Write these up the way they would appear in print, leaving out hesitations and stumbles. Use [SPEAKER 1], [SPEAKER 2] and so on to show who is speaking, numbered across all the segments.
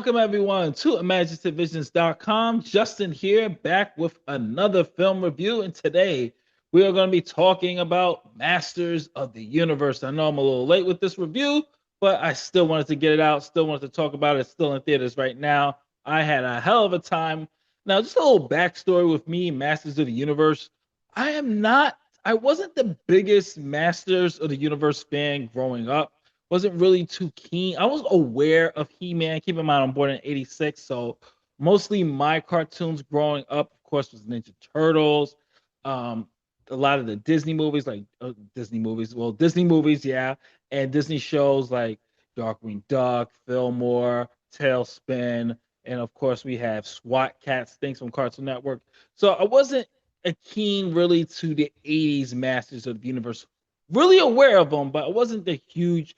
[SPEAKER 1] Welcome everyone to ImaginativeVisions.com. Justin here, back with another film review, and today we are going to be talking about Masters of the Universe. I know I'm a little late with this review, but I still wanted to get it out, still wanted to talk about it. It's still in theaters right now. I had a hell of a time. Now, just a little backstory with me, Masters of the Universe. I wasn't the biggest Masters of the Universe fan growing up. Wasn't really too keen. I was aware of He-Man. Keep in mind, I'm born in '86, so mostly my cartoons growing up, of course, was Ninja Turtles. Um, a lot of the Disney movies, Disney movies, yeah, and Disney shows like Darkwing Duck, Fillmore, Tailspin, and of course we have SWAT Cats, things from Cartoon Network. So I wasn't a keen really to the '80s Masters of the Universe. Really aware of them, but I wasn't the hugest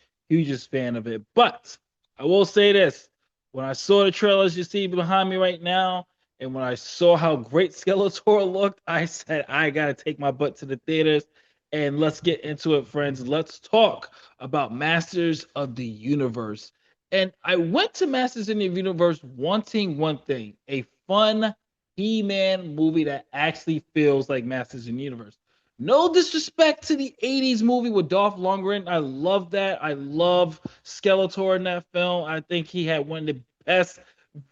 [SPEAKER 1] fan of it. But I will say this: when I saw the trailers you see behind me right now, and when I saw how great Skeletor looked, I said I gotta take my butt to the theaters and let's get into it, friends. Let's talk about Masters of the Universe. And I went to Masters of the Universe wanting one thing: a fun He-Man movie that actually feels like Masters of the Universe. No disrespect to the '80s movie with Dolph Lundgren. I love that. I love Skeletor in that film. I think he had one of the best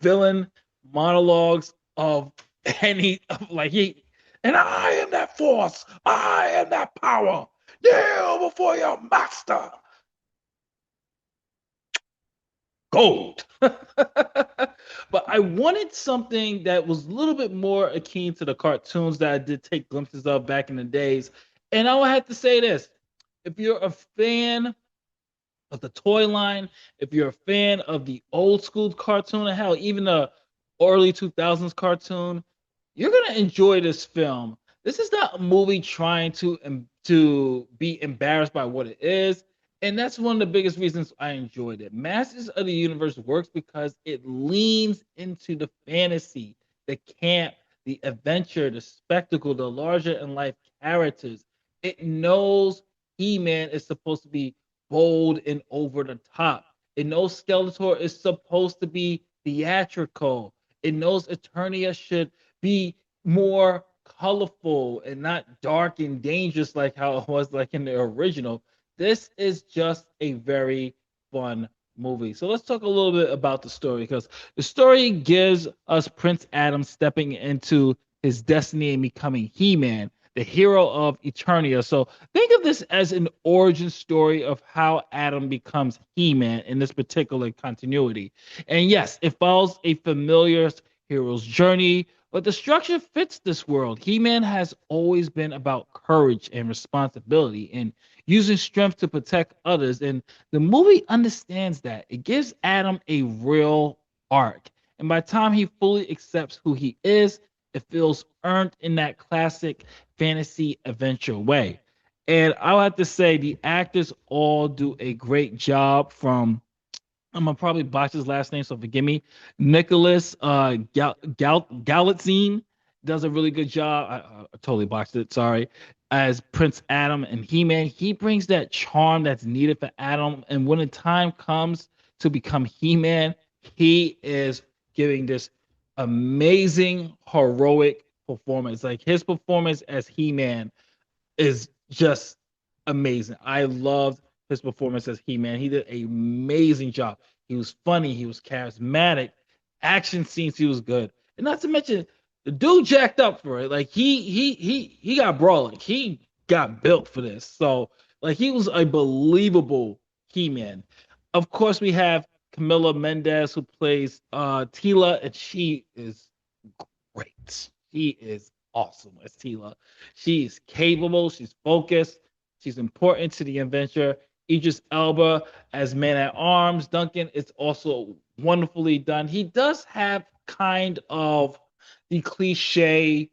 [SPEAKER 1] villain monologues of any like he and I am that force. I am that power. Kneel before your master. Gold. But I wanted something that was a little bit more akin to the cartoons that I did take glimpses of back in the days. And I would have to say this: if you're a fan of the toy line, if you're a fan of the old school cartoon, and hell, even the early 2000s cartoon, you're gonna enjoy this film. This is not a movie trying to be embarrassed by what it is, and that's one of the biggest reasons I enjoyed it. Masters of the Universe works because it leans into the fantasy, the camp, the adventure, the spectacle, the larger in life characters. It knows He-Man is supposed to be bold and over the top. It knows Skeletor is supposed to be theatrical. It knows Eternia should be more colorful and not dark and dangerous like how it was like in the original. This is just a very fun movie. So let's talk a little bit about the story, because the story gives us Prince Adam stepping into his destiny and becoming He-Man, the hero of Eternia. So think of this as an origin story of how Adam becomes He-Man in this particular continuity. And yes, it follows a familiar hero's journey, but the structure fits this world. He-Man has always been about courage and responsibility and using strength to protect others. And the movie understands that. It gives Adam a real arc. And by the time he fully accepts who he is, it feels earned in that classic fantasy adventure way. And I'll have to say the actors all do a great job. From I'm gonna probably botch his last name, so forgive me. Nicholas Galitzine does a really good job. I totally botched it. Sorry. As Prince Adam and He-Man, he brings that charm that's needed for Adam, and when the time comes to become He-Man, he is giving this amazing heroic performance. Like his performance as He-Man is just amazing. I loved his performance as He-Man. He did an amazing job. He was funny. He was charismatic. Action scenes, he was good. And not to mention, the dude jacked up for it. Like he got brawling. He got built for this. So like he was a believable He-Man. Of course, we have Camila Mendez, who plays Teela, and she is great. She is awesome as Teela. She's capable, she's focused, she's important to the adventure. Idris Elba as Man at Arms, Duncan, is also wonderfully done. He does have kind of the cliche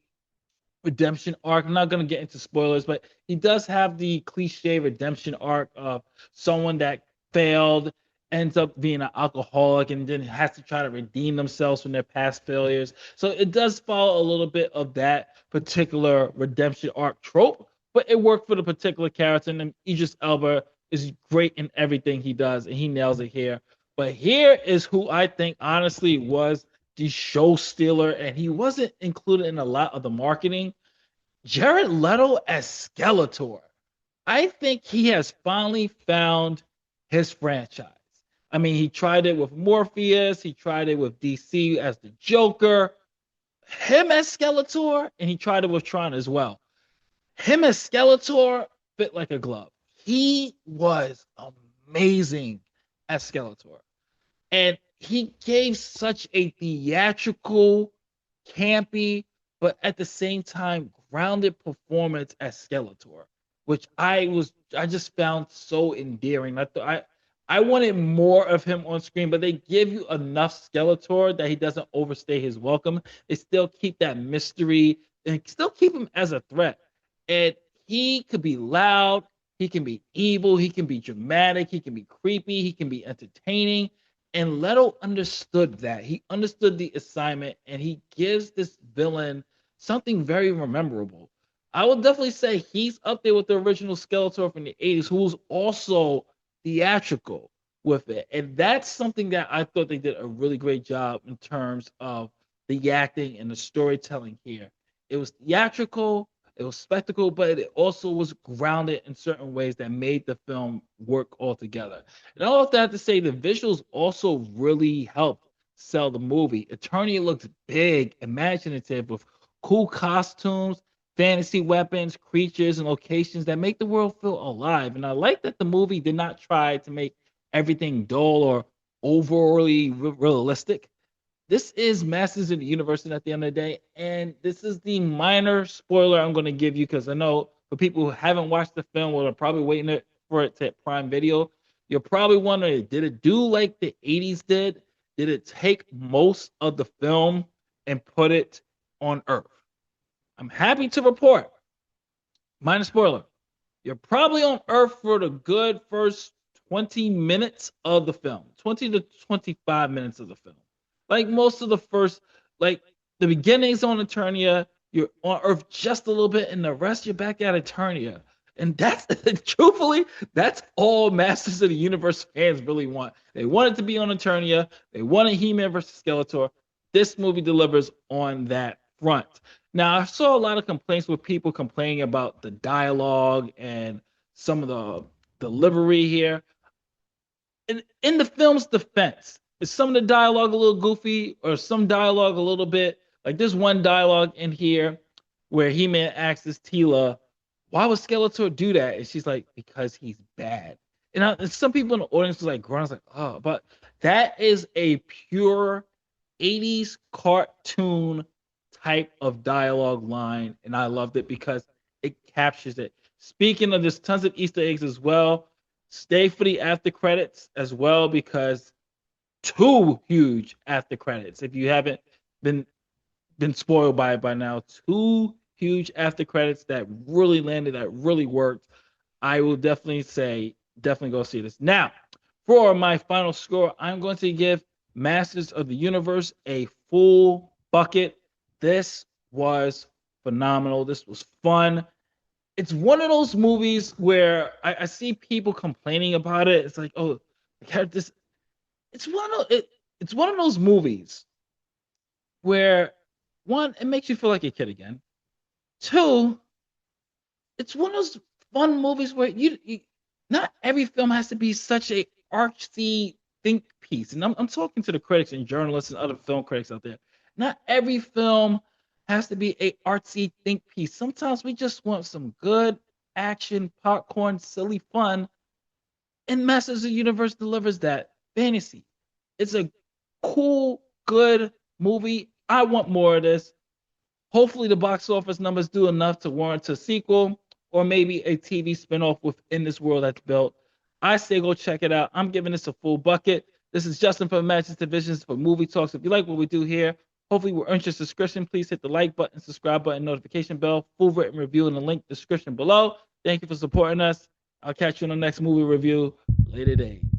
[SPEAKER 1] redemption arc. I'm not going to get into spoilers, but he does have the cliche redemption arc of someone that failed, ends up being an alcoholic, and then has to try to redeem themselves from their past failures. So it does follow a little bit of that particular redemption arc trope, but it worked for the particular character. And Idris Elba is great in everything he does, and he nails it here. But here is who I think honestly was the show stealer, and he wasn't included in a lot of the marketing. Jared Leto as Skeletor. I think he has finally found his franchise. I mean, he tried it with Morpheus, he tried it with DC as the Joker, him as Skeletor, and he tried it with Tron as well. Him as Skeletor fit like a glove. He was amazing as Skeletor. And he gave such a theatrical, campy, but at the same time grounded performance as Skeletor, which I just found so endearing. I wanted more of him on screen, but they give you enough Skeletor that he doesn't overstay his welcome. They still keep that mystery and still keep him as a threat. And he could be loud, he can be evil, he can be dramatic, he can be creepy, he can be entertaining. And Leto understood that. He understood the assignment, and he gives this villain something very memorable. I would definitely say he's up there with the original Skeletor from the 80s, who was also theatrical with it. And that's something that I thought they did a really great job in terms of the acting and the storytelling here. It was theatrical, it was spectacle, but it also was grounded in certain ways that made the film work altogether. And all of that to say, the visuals also really helped sell the movie. Eternia looks big, imaginative, with cool costumes, fantasy weapons, creatures, and locations that make the world feel alive. And I like that the movie did not try to make everything dull or overly realistic. This is Masters of the Universe at the end of the day, and this is the minor spoiler I'm going to give you because I know for people who haven't watched the film or are probably waiting for it to hit Prime Video, you're probably wondering, did it do like the 80s did? Did it take most of the film and put it on Earth? I'm happy to report, minor spoiler, you're probably on Earth for the good first 20 minutes of the film, 20 to 25 minutes of the film. Like most of the first, like the beginning's on Eternia, you're on Earth just a little bit, and the rest you're back at Eternia. And that's truthfully, that's all Masters of the Universe fans really want. They want it to be on Eternia. They wanted He-Man versus Skeletor. This movie delivers on that front. Now, I saw a lot of complaints with people complaining about the dialogue and some of the delivery here. In the film's defense, is some of the dialogue a little goofy or some dialogue a little bit like there's one dialogue in here where He-Man asks Teela, why would Skeletor do that? And she's like, because he's bad. And some people in the audience was like, grunts like, oh, but that is a pure 80s cartoon type of dialogue line. And I loved it because it captures it. Speaking of, there's tons of Easter eggs as well. Stay for the after credits as well because two huge after credits. If you haven't been spoiled by it by now, two huge after credits that really landed, that really worked. I will definitely say, definitely go see this. Now, for my final score, I'm going to give Masters of the Universe a full bucket. This was phenomenal. This was fun. It's one of those movies where I see people complaining about it. It's like, oh, this. It's one of those movies where one, it makes you feel like a kid again. Two, it's one of those fun movies where you not every film has to be such a artsy think piece. And I'm talking to the critics and journalists and other film critics out there. Not every film has to be a artsy think piece. Sometimes we just want some good action, popcorn, silly fun. And Masters of the Universe delivers that fantasy. It's a cool, good movie. I want more of this. Hopefully, the box office numbers do enough to warrant a sequel or maybe a TV spinoff within this world that's built. I say go check it out. I'm giving this a full bucket. This is Justin from Imagine Divisions for Movie Talks. If you like what we do here, hopefully we're earned your subscription. Please hit the like button, subscribe button, notification bell, full written review in the link description below. Thank you for supporting us. I'll catch you on the next movie review later days.